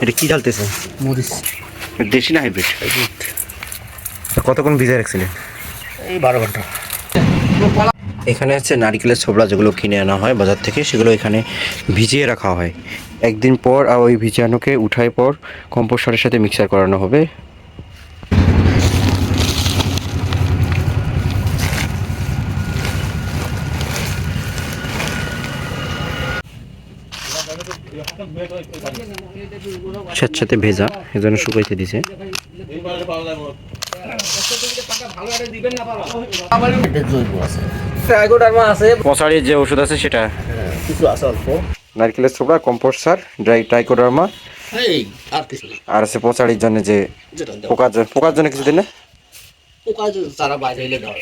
এটা কি ঢালতেছে? মরিচ। দেশি না হাইব্রিড? কতক্ষণ ভিজে রাখছিলেন? এই 12 ঘন্টা। এখানে হচ্ছে নারকেলের ছোবড়া যেগুলো কিনে আনা হয় বাজার থেকে, সেগুলো এখানে ভিজিয়ে রাখা হয়। একদিন পর আর ওই ভিজানোকে উঠায় পর কম্পোস্ট সারের সাথে মিক্সার করানো হবে। স্যাঁতস্যাঁতে ভেজা, এজন্য শুকাইতে দিছে। পচারির যে ওষুধ আছে সেটা কিছু আছে অল্প। নারকেলের ছোবড়া, কম্পোস্ট সার, ট্রাইকোডার্মা, আর কিছু আর আছে পচারির জন্য যে পোকার জন্য কিছু দিন না। পোকা যারা বাইরে এলে দেওয়া।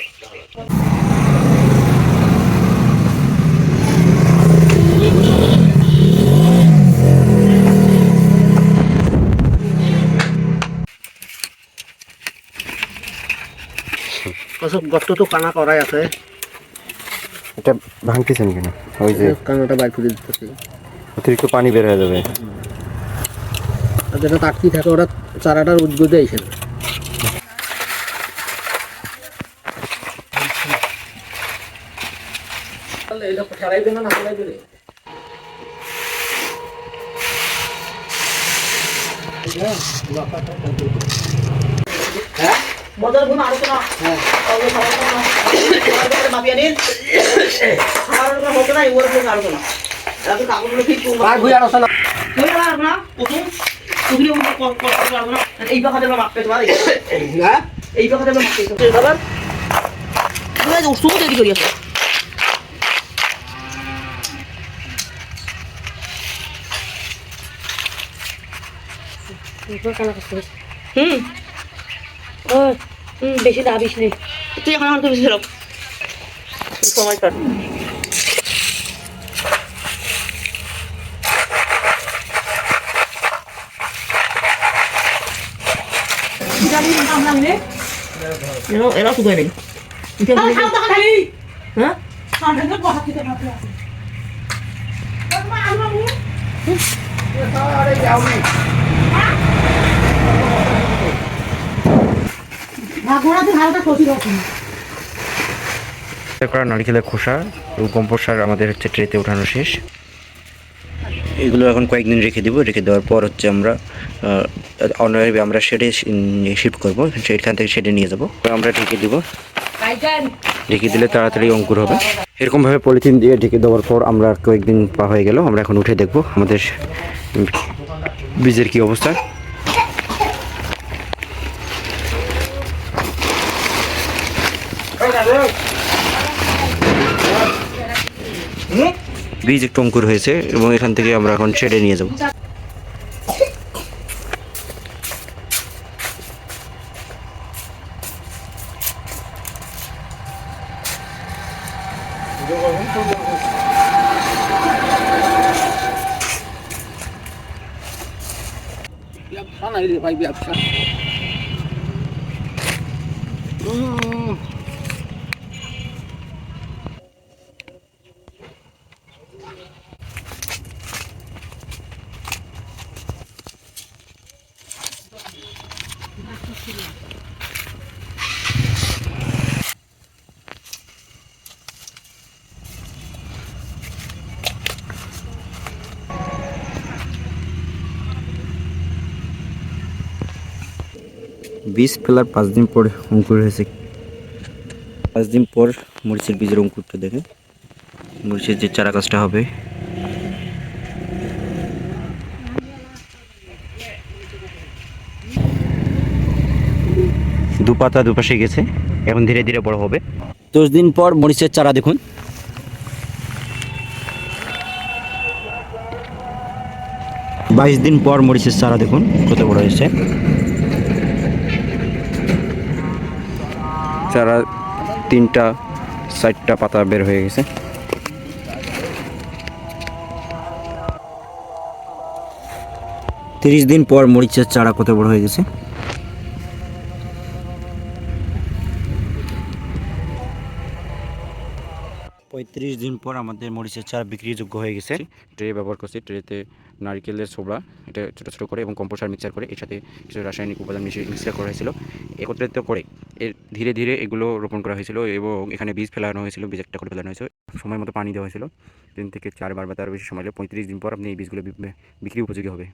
গর্ত তো কানা করাই আছে। এটা ভাঙতেছেন কেন? ওই যে কানাটা বাইর করে দিতেছে, অতিরিক্ত পানি বের হয়ে যাবে। আর যেটা তাটকি থাকে ওরা চারাটার উদ্গদে এসে মজার গুণ আরো না। হ্যাঁ মাপিয়া নিন আর হতো না ওর উপর আরো না। এত কাগজগুলো ঠিক আর ভুই আর না কই আর না প্রথম তুই উপর করতে পারবো না। এই বাখাতে মাপতে তোমার না, এই বাখাতে মাপতে তো বাবা তুই আজ ওষুধ তৈরি করি আছে। বেশি দাবিস নেই তুই এখন আমার বেশি লোক সময় কাট। এরা শুধু নেই হ্যাঁ করা নারকেলের খোসা এবং কম্পোস্ট সার আমাদের হচ্ছে ট্রেতে ওঠানো শেষ। এগুলো এখন কয়েকদিন রেখে দিব। রেখে দেওয়ার পর হচ্ছে আমরা অন্যভাবে আমরা শেডে শিফট করবো। সেখান থেকে শেডে নিয়ে যাবো, আমরা ঢেকে দিব। ঢেকে দিলে তাড়াতাড়ি অঙ্কুর হবে। এরকমভাবে পলিথিন দিয়ে ঢেকে দেওয়ার পর আমরা কয়েকদিন পা হয়ে গেল, আমরা এখন উঠে দেখব আমাদের বীজের কি অবস্থা। বীজ একটু অঙ্কুর হয়েছে এবং এখান থেকে আমরা এখন শেডে নিয়ে যাব। ব্যবসা বীজ ফেলার 5 দিন পর অঙ্কুর হয়েছে। 5 দিন পর মরিচের বীজের অঙ্কুরটা দেখে মরিচের যে চারা গাছটা হবে। দুপাতা দুপাশে গেছে, এখন ধীরে ধীরে বড় হবে। 10 দিন পর মরিচের চারা দেখুন। বাইশ দিন পর মরিচের চারা দেখুন কত বড় হয়েছে। চারা 3টা 4টা পাতা বের হয়ে গেছে। 30 দিন পর মরিচের চারা কত বড় হয়ে গেছে। 35 35 দিন পর আমাদের মরিচের চারা বিক্রিযোগ্য হয়ে গেছে। ট্রে ব্যবহার করছি, ট্রেতে নারকেলের ছোবড়া এটা ছোটো ছোটো করে এবং কম্পোস্ট সার মিক্সার করে এর সাথে কিছু রাসায়নিক উপাদান মিক্সার করা হয়েছিল, একত্রিত করে এর ধীরে ধীরে এগুলো রোপণ করা হয়েছিল এবং এখানে বীজ ফেলানো হয়েছিল, বীজ একটা করে ফেলানো হয়েছিল, সময় মতো পানি দেওয়া হয়েছিল। 3 থেকে 4 বার বা তার বেশি সময় হলে 35 দিন পর আপনি এই বীজগুলো বিক্রি উপযোগী হবে।